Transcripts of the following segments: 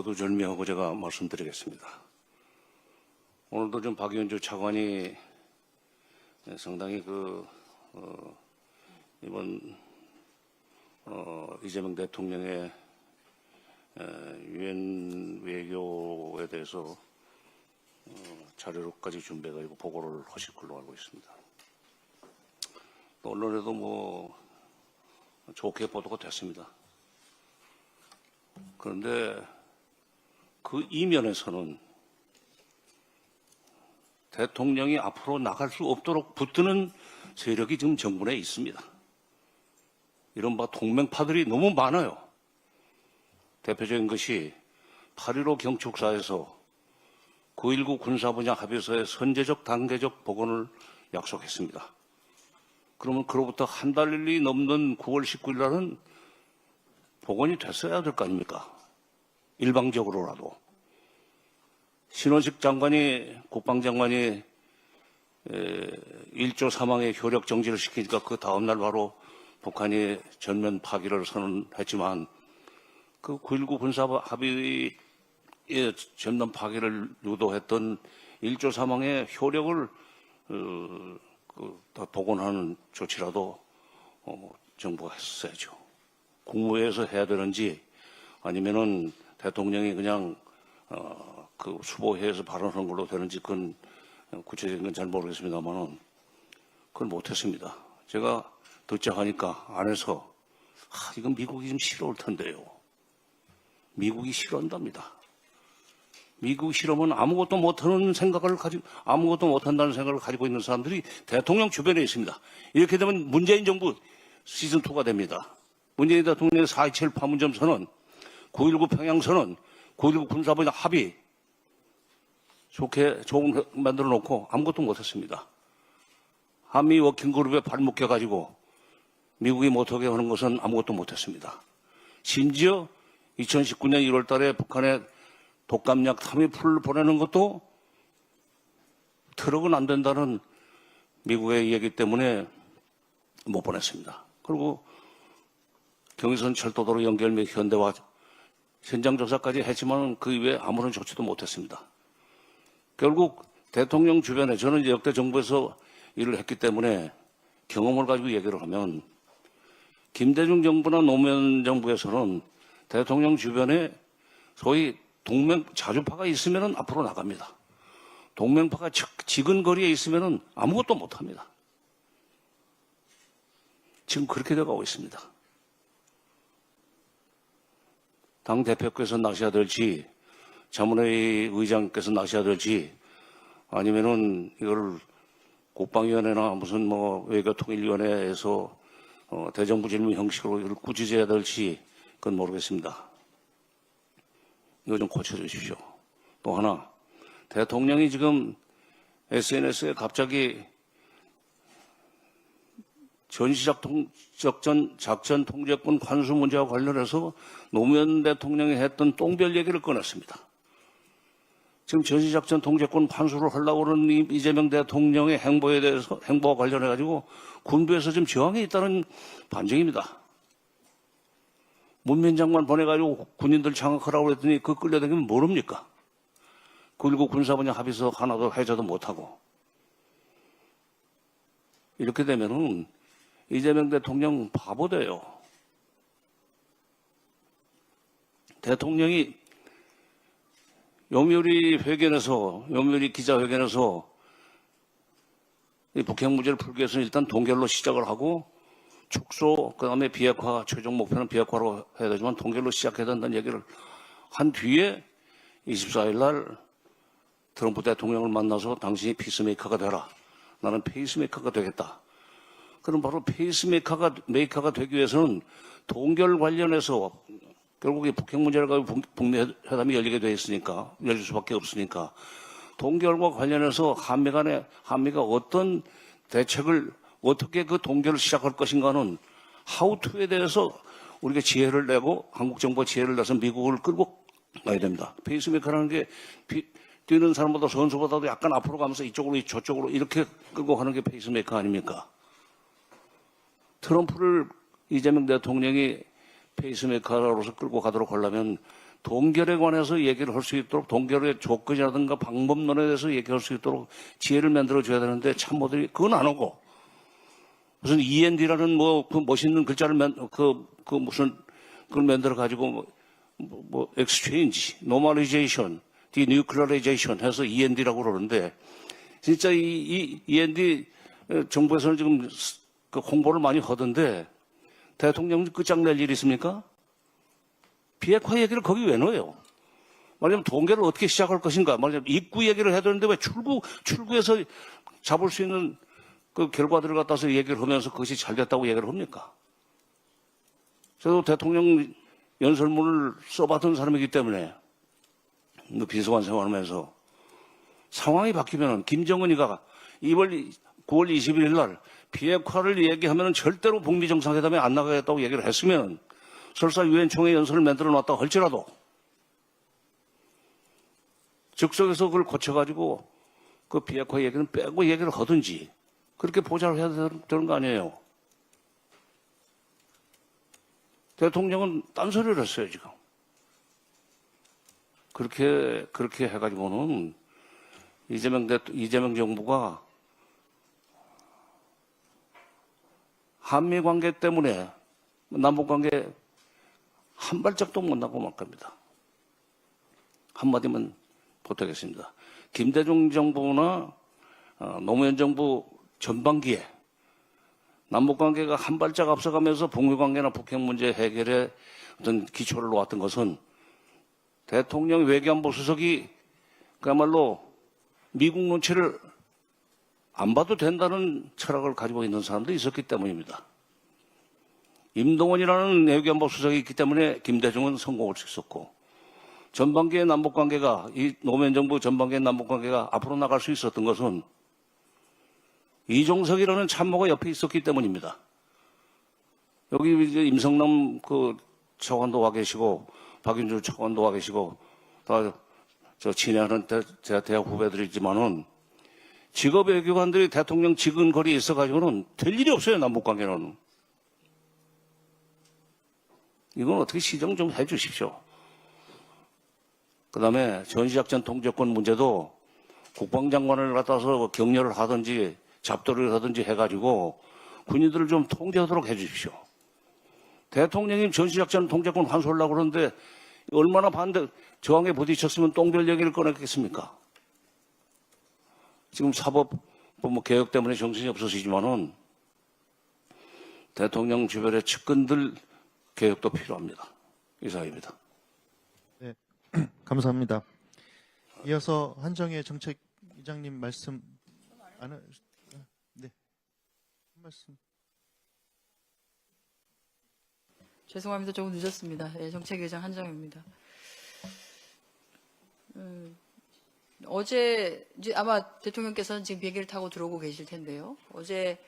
거두절미하고 제가 말씀드리겠습니다. 오늘도 좀 박윤주 차관이 상당히 이번 이재명 대통령의 유엔 외교에 대해서 자료로까지 준비해가지고 보고를 하실 걸로 알고 있습니다. 또 언론에도 좋게 보도가 됐습니다. 그런데 그 이면에서는 대통령이 앞으로 나갈 수 없도록 붙드는 세력이 지금 정부 내에 있습니다. 이른바 동맹파들이 너무 많아요. 대표적인 것이 8.15 경축사에서 9.19 군사분야 합의서의 선제적 단계적 복원을 약속했습니다. 그러면 그로부터 한 달이 넘는 9월 19일 날은 복원이 됐어야 될 거 아닙니까? 일방적으로라도. 신원식 장관이, 국방장관이 1조 사망의 효력 정지를 시키니까 그 다음날 바로 북한이 전면 파기를 선언했지만 그 9.19 군사 합의의 전면 파기를 유도했던 1조 사망의 효력을 복원하는 조치라도 정부가 했어야죠. 국무회에서 해야 되는지 아니면은 대통령이 그냥 그 수보회에서 발언한 걸로 되는지 그건 구체적인 건 잘 모르겠습니다만은 그건 못했습니다. 제가 듣자 하니까 안에서 이건 미국이 좀 싫어올 텐데요. 미국이 싫어한답니다. 미국이 싫으면 아무것도 못한다는 생각을 가지고 있는 사람들이 대통령 주변에 있습니다. 이렇게 되면 문재인 정부 시즌2가 됩니다. 문재인 대통령의 4.27 판문점 선언, 9.19 평양선언, 9.19 군사분야 합의 좋은 만들어 놓고 아무것도 못했습니다. 한미 워킹그룹에 발묶여가지고 미국이 못하게 하는 것은 아무것도 못했습니다. 심지어 2019년 1월 달에 북한에 독감약 타미풀을 보내는 것도 트럭은 안 된다는 미국의 얘기 때문에 못 보냈습니다. 그리고 경의선 철도도로 연결 및 현대화 현장 조사까지 했지만 그 이외에 아무런 조치도 못했습니다. 결국 대통령 주변에 저는 이제 역대 정부에서 일을 했기 때문에 경험을 가지고 얘기를 하면 김대중 정부나 노무현 정부에서는 대통령 주변에 소위 동맹 자주파가 있으면 앞으로 나갑니다. 동맹파가 지근거리에 있으면 아무것도 못합니다. 지금 그렇게 돼가고 있습니다. 당 대표께서 나셔야 될지 자문회의 의장께서 나셔야 될지 아니면은 이거를 국방위원회나 무슨 외교통일위원회에서 대정부 질문 형식으로 이걸 꾸짖어야 될지 그건 모르겠습니다. 이거 좀 고쳐주십시오. 또 하나, 대통령이 지금 SNS에 갑자기 전시작전 통제권 관수 문제와 관련해서 노무현 대통령이 했던 똥별 얘기를 꺼냈습니다. 지금 전시작전 통제권 환수를 하려고 하는 이재명 대통령의 행보와 관련해가지고 군부에서 지금 저항이 있다는 반증입니다. 문민 장관 보내가지고 군인들 장악하라고 그랬더니 그 끌려다니면 모릅니까? 9.19 군사분야 합의서 하나도 해제도 못하고. 이렇게 되면은 이재명 대통령 바보 돼요. 대통령이 요미우리 기자회견에서 이 북핵 문제를 풀기 위해서는 일단 동결로 시작을 하고 축소, 그 다음에 비핵화, 최종 목표는 비핵화로 해야 되지만 동결로 시작해야 된다는 얘기를 한 뒤에 24일 날 트럼프 대통령을 만나서 당신이 피스메이커가 되라. 나는 페이스메이커가 되겠다. 그럼 바로 페이스메이커가 되기 위해서는 동결 관련해서 결국 이 북핵 문제를 가지고 북미 회담이 열릴 수밖에 없으니까 동결과 관련해서 한미가 어떤 대책을 어떻게 그 동결을 시작할 것인가는 하우투에 대해서 우리가 지혜를 내고 한국 정부가 지혜를 내서 미국을 끌고 가야 됩니다. 페이스메이커라는 게 뛰는 사람보다 선수보다도 약간 앞으로 가면서 이쪽으로 저쪽으로 이렇게 끌고 가는 게 페이스메이커 아닙니까? 트럼프를 이재명 대통령이 페이스메이커로서 끌고 가도록 하려면 동결에 관해서 얘기를 할 수 있도록 동결의 조건이라든가 방법론에 대해서 얘기할 수 있도록 지혜를 만들어줘야 되는데 참모들이 그건 안 하고 무슨 END라는 그 멋있는 글자를 무슨 그걸 만들어 가지고 exchange, normalization, denuclearization 해서 END라고 그러는데 진짜 이 END 정부에서는 지금 그 홍보를 많이 하던데 대통령 끝장낼 일이 있습니까? 비핵화 얘기를 거기 왜 넣어요? 말하자면 동계를 어떻게 시작할 것인가? 말하자면 입구 얘기를 해야 되는데 왜 출구에서 잡을 수 있는 그 결과들을 갖다서 얘기를 하면서 그것이 잘 됐다고 얘기를 합니까? 저도 대통령 연설문을 써봤던 사람이기 때문에 비서관 생활하면서 상황이 바뀌면 김정은이가 9월 21일 날 비핵화를 얘기하면 절대로 북미 정상회담에 안 나가겠다고 얘기를 했으면 설사 유엔 총회 연설을 만들어 놨다고 할지라도 즉석에서 그걸 고쳐가지고 그 비핵화 얘기는 빼고 얘기를 하든지 그렇게 보좌를 해야 되는 거 아니에요. 대통령은 딴소리를 했어요, 지금. 그렇게 해가지고는 이재명 정부가 한미 관계 때문에 남북 관계 한 발짝도 못 나고 말 겁니다. 한마디만 보태겠습니다. 김대중 정부나 노무현 정부 전반기에 남북 관계가 한 발짝 앞서가면서 북미 관계나 북핵 문제 해결에 어떤 기초를 놓았던 것은 대통령 외교안보 수석이 그야말로 미국 눈치를 안 봐도 된다는 철학을 가지고 있는 사람도 있었기 때문입니다. 임동원이라는 외교안보 수석이 있기 때문에 김대중은 성공할 수 있었고 전반기의 남북관계가 이 노무현 정부 전반기의 남북관계가 앞으로 나갈 수 있었던 것은 이종석이라는 참모가 옆에 있었기 때문입니다. 여기 이제 임성남 그 차관도 와 계시고 박윤주 차관도 와 계시고 다 저 친애하는 대학 후배들이지만은 직업 외교관들이 대통령 지근거리에 있어가지고는 될 일이 없어요, 남북관계는. 이건 어떻게 시정 좀 해 주십시오. 그 다음에 전시작전 통제권 문제도 국방장관을 갖다서 격려를 하든지 잡돌이를 하든지 해가지고 군인들을 좀 통제하도록 해 주십시오. 대통령이 전시작전 통제권 환수하려고 그러는데 얼마나 저항에 부딪혔으면 똥별 얘기를 꺼냈겠습니까? 지금 사법부 개혁 때문에 정신이 없으시지만은 대통령 주변의 측근들 개혁도 필요합니다. 이상입니다. 네, 감사합니다. 이어서 한정혜 정책위장님 말씀 네, 한 말씀. 죄송합니다. 조금 늦었습니다. 네, 정책위장 한정혜입니다. 어제 이제 아마 대통령께서는 지금 비행기를 타고 들어오고 계실 텐데요. 어제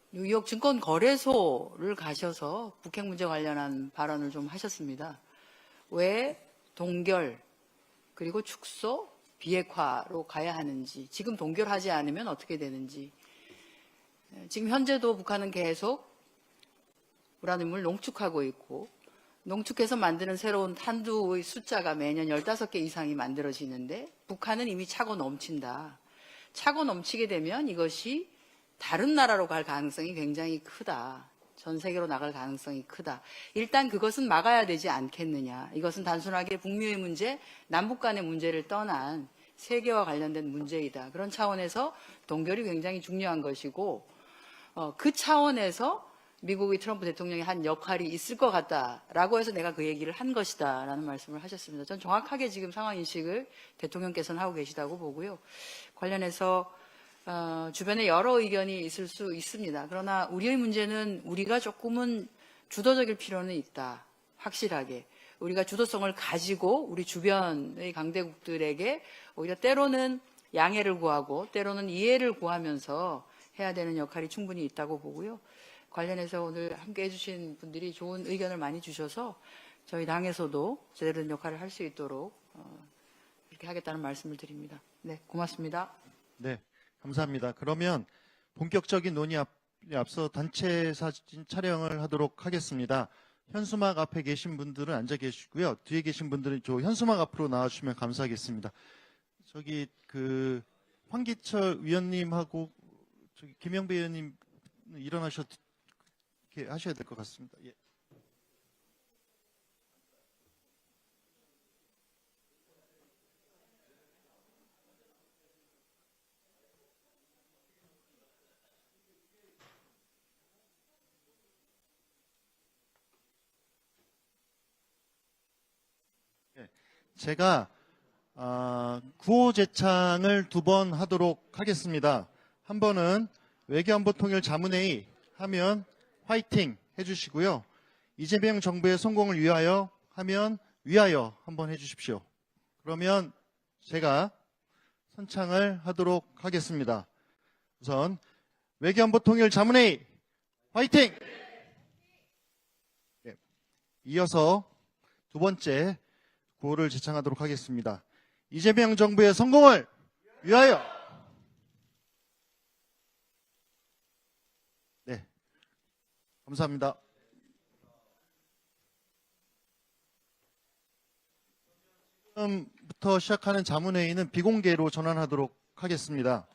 뉴욕 증권거래소를 가셔서 북핵 문제 관련한 발언을 좀 하셨습니다. 왜 동결 그리고 축소 비핵화로 가야 하는지, 지금 동결하지 않으면 어떻게 되는지, 지금 현재도 북한은 계속 우라늄을 농축하고 있고 농축해서 만드는 새로운 탄두의 숫자가 매년 15개 이상이 만들어지는데 북한은 이미 차고 넘친다. 차고 넘치게 되면 이것이 다른 나라로 갈 가능성이 굉장히 크다. 전 세계로 나갈 가능성이 크다. 일단 그것은 막아야 되지 않겠느냐. 이것은 단순하게 북미의 문제, 남북 간의 문제를 떠난 세계와 관련된 문제이다. 그런 차원에서 동결이 굉장히 중요한 것이고 그 차원에서 미국의 트럼프 대통령이 한 역할이 있을 것 같다라고 해서 내가 그 얘기를 한 것이다 라는 말씀을 하셨습니다. 전 정확하게 지금 상황 인식을 대통령께서는 하고 계시다고 보고요. 관련해서 주변에 여러 의견이 있을 수 있습니다. 그러나 우리의 문제는 우리가 조금은 주도적일 필요는 있다. 확실하게. 우리가 주도성을 가지고 우리 주변의 강대국들에게 오히려 때로는 양해를 구하고 때로는 이해를 구하면서 해야 되는 역할이 충분히 있다고 보고요. 관련해서 오늘 함께 해주신 분들이 좋은 의견을 많이 주셔서 저희 당에서도 제대로 된 역할을 할 수 있도록 이렇게 하겠다는 말씀을 드립니다. 네, 고맙습니다. 네, 감사합니다. 그러면 본격적인 논의 앞서 단체 사진 촬영을 하도록 하겠습니다. 현수막 앞에 계신 분들은 앉아 계시고요. 뒤에 계신 분들은 저 현수막 앞으로 나와주시면 감사하겠습니다. 저기 그 황기철 위원님하고 저기 김영배 의원님 일어나셔 이렇게 하셔야 될 것 같습니다. 예. 제가 구호 제창을 2번 하도록 하겠습니다. 한 번은 외교안보 통일 자문회의 하면 화이팅 해주시고요. 이재명 정부의 성공을 위하여 하면 위하여 한번 해주십시오. 그러면 제가 선창을 하도록 하겠습니다. 우선 외교안보 통일 자문회의 화이팅! 네. 이어서 2번째 구호를 제창하도록 하겠습니다. 이재명 정부의 성공을 위하여! 네. 감사합니다. 지금부터 시작하는 자문회의는 비공개로 전환하도록 하겠습니다.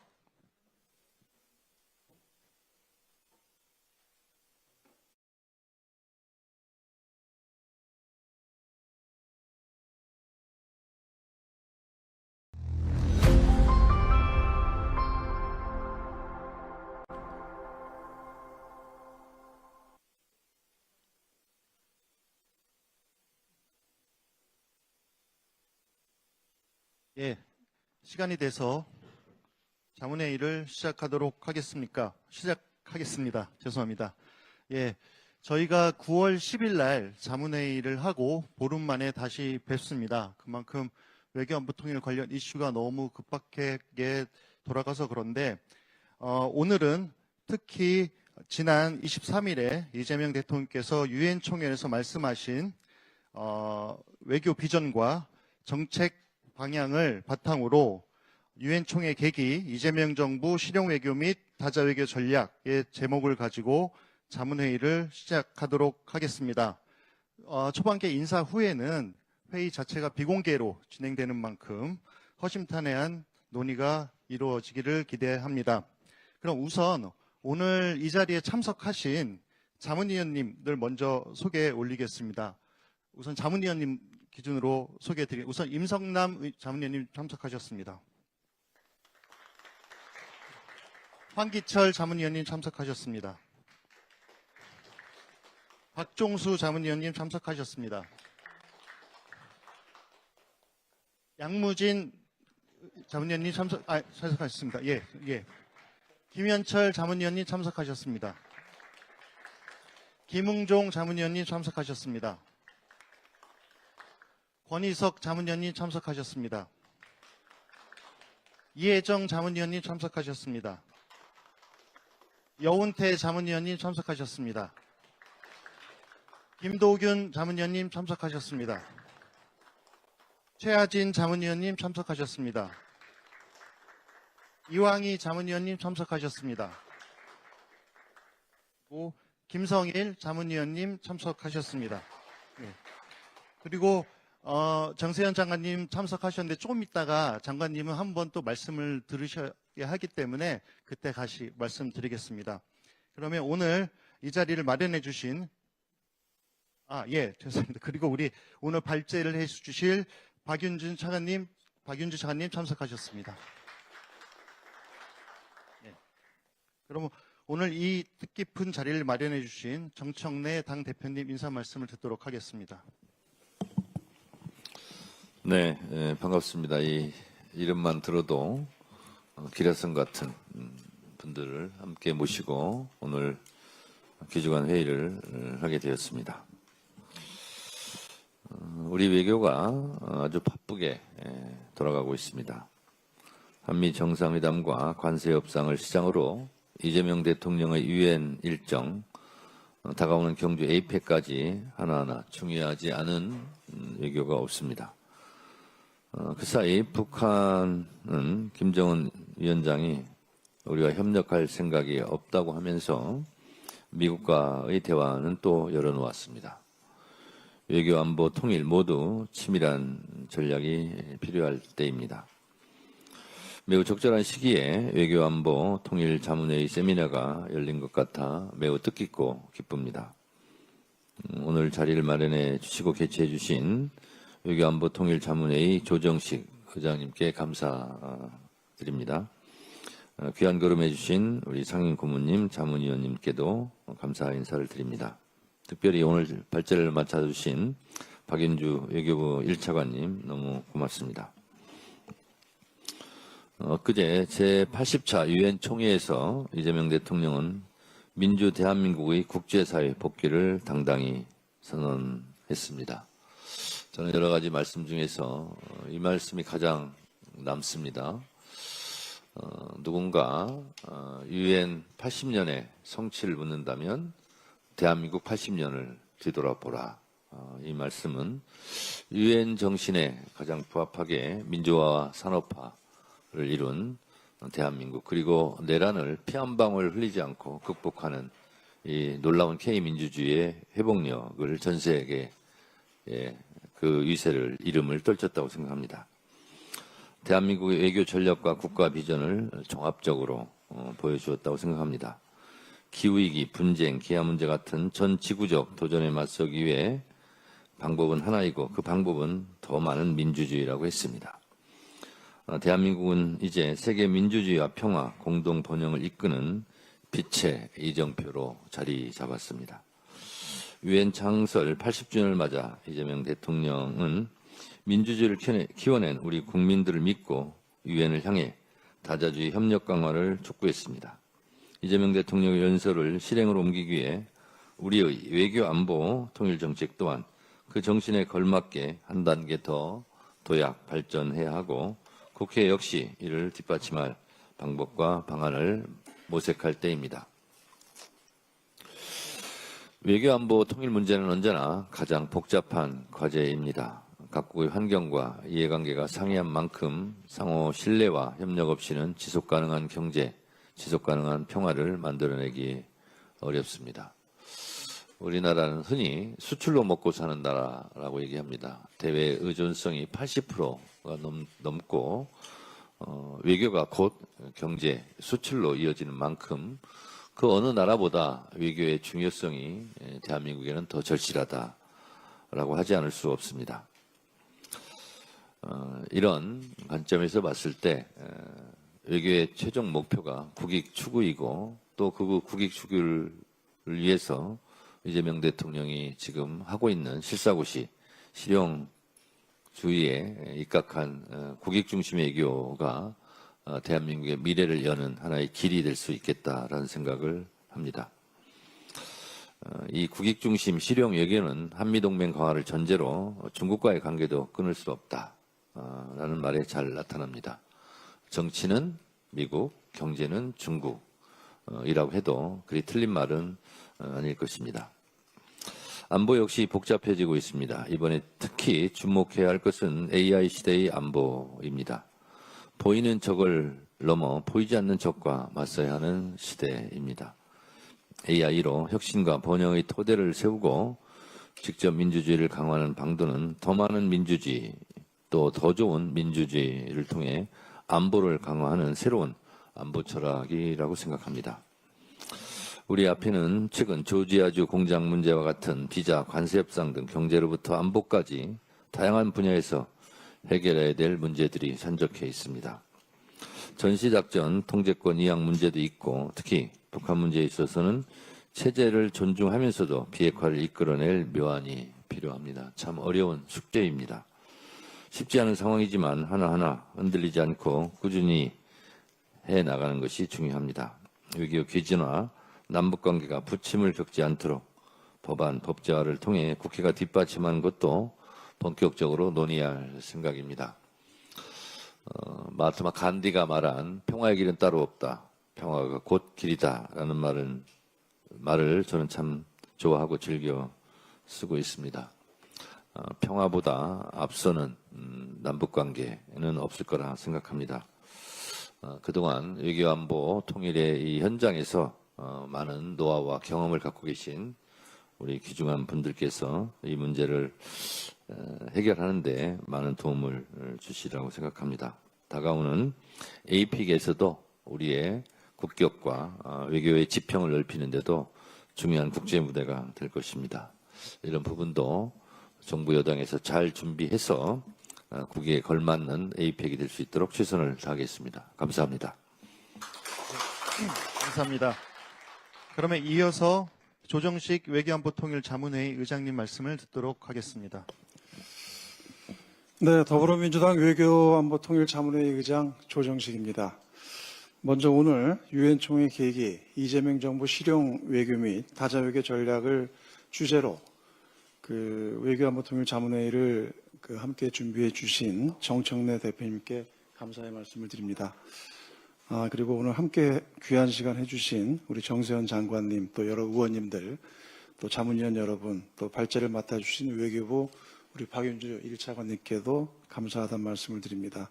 예, 시간이 돼서 자문회의를 시작하겠습니다. 죄송합니다. 예, 저희가 9월 10일 날 자문회의를 하고 보름 만에 다시 뵙습니다. 그만큼 외교안보 통일 관련 이슈가 너무 급박하게 돌아가서 그런데 오늘은 특히 지난 23일에 이재명 대통령께서 유엔 총회에서 말씀하신 외교 비전과 정책 방향을 바탕으로 유엔 총회 계기 이재명 정부 실용 외교 및 다자 외교 전략의 제목을 가지고 자문회의를 시작하도록 하겠습니다. 초반계 인사 후에는 회의 자체가 비공개로 진행되는 만큼 허심탄회한 논의가 이루어지기를 기대합니다. 그럼 우선 오늘 이 자리에 참석하신 자문위원님들 먼저 소개 올리겠습니다. 우선 자문위원님 기준으로 소개해드리겠습니다. 우선 임성남 자문위원님 참석하셨습니다. 황기철 자문위원님 참석하셨습니다. 박종수 자문위원님 참석하셨습니다. 양무진 자문위원님 참석하셨습니다. 예. 김현철 자문위원님 참석하셨습니다. 김웅종 자문위원님 참석하셨습니다. 권희석 자문위원님 참석하셨습니다. 이혜정 자문위원님 참석하셨습니다. 여운태 자문위원님 참석하셨습니다. 김도균 자문위원님 참석하셨습니다. 최하진 자문위원님 참석하셨습니다. 이왕희 자문위원님 참석하셨습니다. 그리고 김성일 자문위원님 참석하셨습니다. 네. 그리고 정세현 장관님 참석하셨는데 조금 있다가 장관님은 한 번 또 말씀을 들으셔야 하기 때문에 그때 다시 말씀드리겠습니다. 그러면 오늘 이 자리를 마련해 주신 죄송합니다. 그리고 우리 오늘 발제를 해 주실 박윤주 차관님 참석하셨습니다. 예. 그럼 오늘 이 뜻깊은 자리를 마련해 주신 정청래 당 대표님 인사 말씀을 듣도록 하겠습니다. 네, 반갑습니다. 이 이름만 들어도 기라성 같은 분들을 함께 모시고 오늘 기주간 회의를 하게 되었습니다. 우리 외교가 아주 바쁘게 돌아가고 있습니다. 한미 정상회담과 관세 협상을 시작으로 이재명 대통령의 유엔 일정, 다가오는 경주 APEC까지 하나하나 중요하지 않은 외교가 없습니다. 그 사이 북한은 김정은 위원장이 우리와 협력할 생각이 없다고 하면서 미국과의 대화는 또 열어놓았습니다. 외교 안보 통일 모두 치밀한 전략이 필요할 때입니다. 매우 적절한 시기에 외교 안보 통일 자문회의 세미나가 열린 것 같아 매우 뜻깊고 기쁩니다. 오늘 자리를 마련해 주시고 개최해 주신 외교 안보 통일 자문회의 조정식 의장님께 감사드립니다. 귀한 걸음해 주신 우리 상임 고문님, 자문위원님께도 감사 인사를 드립니다. 특별히 오늘 발제를 맡아주신 박인주 외교부 1차관님 너무 고맙습니다. 엊그제 제80차 유엔 총회에서 이재명 대통령은 민주 대한민국의 국제사회 복귀를 당당히 선언했습니다. 저는 여러 가지 말씀 중에서 이 말씀이 가장 남습니다. 누군가 유엔 80년의 성취를 묻는다면 대한민국 80년을 뒤돌아보라. 이 말씀은 유엔 정신에 가장 부합하게 민주화와 산업화를 이룬 대한민국, 그리고 내란을 피 한 방울 흘리지 않고 극복하는 이 놀라운 K민주주의의 회복력을 전 세계에 그 위세를 이름을 떨쳤다고 생각합니다. 대한민국의 외교 전략과 국가 비전을 종합적으로 보여주었다고 생각합니다. 기후위기, 분쟁, 기아 문제 같은 전 지구적 도전에 맞서기 위해 방법은 하나이고 그 방법은 더 많은 민주주의라고 했습니다. 대한민국은 이제 세계 민주주의와 평화, 공동 번영을 이끄는 빛의 이정표로 자리 잡았습니다. 유엔 창설 80주년을 맞아 이재명 대통령은 민주주의를 키워낸 우리 국민들을 믿고 유엔을 향해 다자주의 협력 강화를 촉구했습니다. 이재명 대통령의 연설을 실행으로 옮기기 위해 우리의 외교 안보 통일 정책 또한 그 정신에 걸맞게 한 단계 더 도약 발전해야 하고 국회 역시 이를 뒷받침할 방법과 방안을 모색할 때입니다. 외교 안보 통일 문제는 언제나 가장 복잡한 과제입니다. 각국의 환경과 이해관계가 상이한 만큼 상호 신뢰와 협력 없이는 지속 가능한 경제, 지속 가능한 평화를 만들어내기 어렵습니다. 우리나라는 흔히 수출로 먹고 사는 나라라고 얘기합니다. 대외 의존성이 80%가 넘고 외교가 곧 경제, 수출로 이어지는 만큼 그 어느 나라보다 외교의 중요성이 대한민국에는 더 절실하다라고 하지 않을 수 없습니다. 이런 관점에서 봤을 때 외교의 최종 목표가 국익 추구이고 또 그 국익 추구를 위해서 이재명 대통령이 지금 하고 있는 실사고시 실용주의에 입각한 국익 중심의 외교가 대한민국의 미래를 여는 하나의 길이 될 수 있겠다라는 생각을 합니다. 이 국익 중심 실용 외교는 한미동맹 강화를 전제로 중국과의 관계도 끊을 수 없다라는 말에 잘 나타납니다. 정치는 미국, 경제는 중국이라고 해도 그리 틀린 말은 아닐 것입니다. 안보 역시 복잡해지고 있습니다. 이번에 특히 주목해야 할 것은 AI 시대의 안보입니다. 보이는 적을 넘어 보이지 않는 적과 맞서야 하는 시대입니다. AI로 혁신과 번영의 토대를 세우고 직접 민주주의를 강화하는 방도는 더 많은 민주주의, 또 더 좋은 민주주의를 통해 안보를 강화하는 새로운 안보 철학이라고 생각합니다. 우리 앞에는 최근 조지아주 공장 문제와 같은 비자, 관세 협상 등 경제로부터 안보까지 다양한 분야에서 해결해야 될 문제들이 산적해 있습니다. 전시작전, 통제권 이양 문제도 있고 특히 북한 문제에 있어서는 체제를 존중하면서도 비핵화를 이끌어낼 묘안이 필요합니다. 참 어려운 숙제입니다. 쉽지 않은 상황이지만 하나하나 흔들리지 않고 꾸준히 해나가는 것이 중요합니다. 외교 귀진화, 남북관계가 부침을 겪지 않도록 법안, 법제화를 통해 국회가 뒷받침하는 것도 본격적으로 논의할 생각입니다. 마하트마 간디가 말한 평화의 길은 따로 없다. 평화가 곧 길이다라는 말을 저는 참 좋아하고 즐겨 쓰고 있습니다. 평화보다 앞서는 남북관계는 없을 거라 생각합니다. 그동안 외교안보 통일의 이 현장에서 많은 노하우와 경험을 갖고 계신 우리 귀중한 분들께서 이 문제를 해결하는데 많은 도움을 주시라고 생각합니다. 다가오는 APEC에서도 우리의 국격과 외교의 지평을 넓히는데도 중요한 국제 무대가 될 것입니다. 이런 부분도 정부 여당에서 잘 준비해서 국익에 걸맞는 APEC이 될 수 있도록 최선을 다하겠습니다. 감사합니다. 감사합니다. 그러면 이어서 조정식 외교안보통일 자문회의 의장님 말씀을 듣도록 하겠습니다. 네, 더불어민주당 외교안보통일자문회의 의장 조정식입니다. 먼저 오늘 유엔 총회 계기 이재명 정부 실용 외교 및 다자외교 전략을 주제로 외교안보통일자문회의를 함께 준비해 주신 정청래 대표님께 감사의 말씀을 드립니다. 그리고 오늘 함께 귀한 시간 해주신 우리 정세현 장관님, 또 여러 의원님들, 또 자문위원 여러분, 또 발제를 맡아주신 외교부 우리 박윤주 1차관님께도 감사하다는 말씀을 드립니다.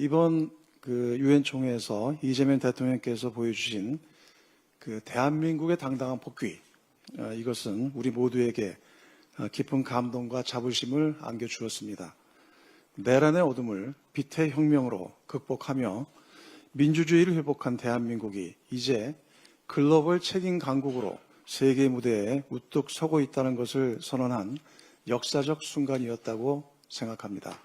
이번 유엔 총회에서 이재명 대통령께서 보여주신 대한민국의 당당한 복귀, 이것은 우리 모두에게 깊은 감동과 자부심을 안겨주었습니다. 내란의 어둠을 빛의 혁명으로 극복하며 민주주의를 회복한 대한민국이 이제 글로벌 책임 강국으로 세계 무대에 우뚝 서고 있다는 것을 선언한 역사적 순간이었다고 생각합니다.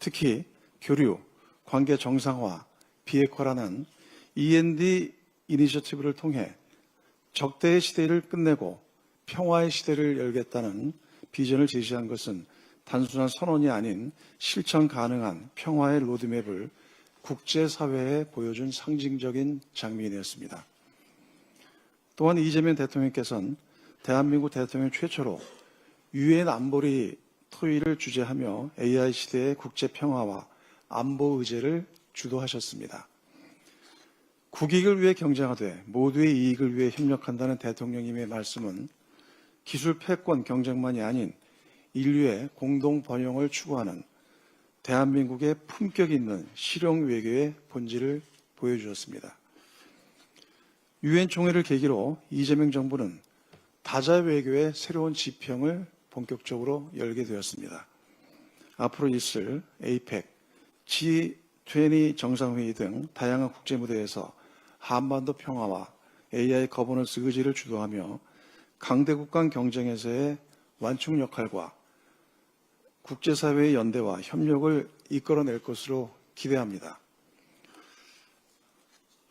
특히 교류, 관계 정상화, 비핵화라는 E&D 이니셔티브를 통해 적대의 시대를 끝내고 평화의 시대를 열겠다는 비전을 제시한 것은 단순한 선언이 아닌 실천 가능한 평화의 로드맵을 국제사회에 보여준 상징적인 장면이었습니다. 또한 이재명 대통령께서는 대한민국 대통령 최초로 유엔 안보리 토의를 주재하며 AI 시대의 국제 평화와 안보 의제를 주도하셨습니다. 국익을 위해 경쟁하되 모두의 이익을 위해 협력한다는 대통령님의 말씀은 기술 패권 경쟁만이 아닌 인류의 공동 번영을 추구하는 대한민국의 품격 있는 실용 외교의 본질을 보여주었습니다. 유엔 총회를 계기로 이재명 정부는 다자 외교의 새로운 지평을 본격적으로 열게 되었습니다. 앞으로 있을 APEC, G20 정상회의 등 다양한 국제 무대에서 한반도 평화와 AI 거버넌스 의지를 주도하며 강대국 간 경쟁에서의 완충 역할과 국제사회의 연대와 협력을 이끌어낼 것으로 기대합니다.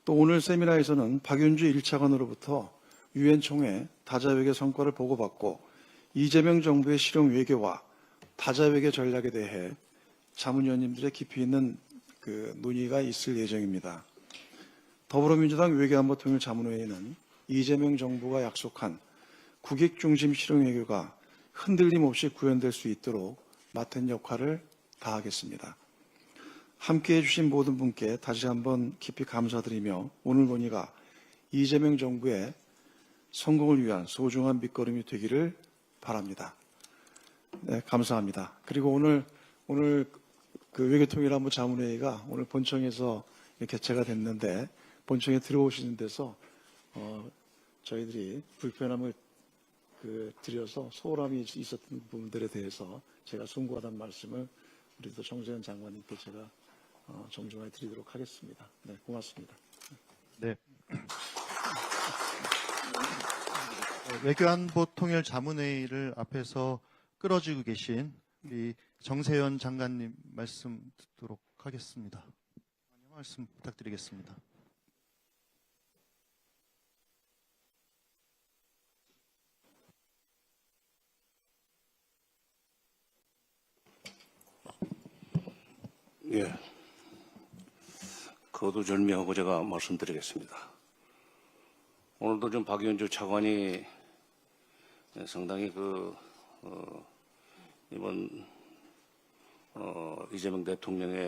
또 오늘 세미나에서는 박윤주 1차관으로부터 유엔 총회 다자외교 성과를 보고받고 이재명 정부의 실용 외교와 다자외교 전략에 대해 자문위원님들의 깊이 있는 논의가 있을 예정입니다. 더불어민주당 외교안보통일 자문회의는 이재명 정부가 약속한 국익 중심 실용 외교가 흔들림 없이 구현될 수 있도록 맡은 역할을 다하겠습니다. 함께해 주신 모든 분께 다시 한번 깊이 감사드리며 오늘 논의가 이재명 정부의 성공을 위한 소중한 밑거름이 되기를 바랍니다. 네, 감사합니다. 그리고 오늘 외교통일안보 자문회의가 오늘 본청에서 개최가 됐는데 본청에 들어오시는 데서 저희들이 불편함을 드려서 소홀함이 있었던 부분들에 대해서 제가 송구하다는 말씀을 우리 또 정세현 장관님께 제가 정중하게 드리도록 하겠습니다. 네, 고맙습니다. 네. 외교안보통일 자문회의를 앞에서 끌어주고 계신 우리 정세현 장관님 말씀 듣도록 하겠습니다. 말씀 부탁드리겠습니다. 예. 거두절미하고 제가 말씀드리겠습니다. 오늘도 좀 박윤주 차관이 상당히 이번 이재명 대통령의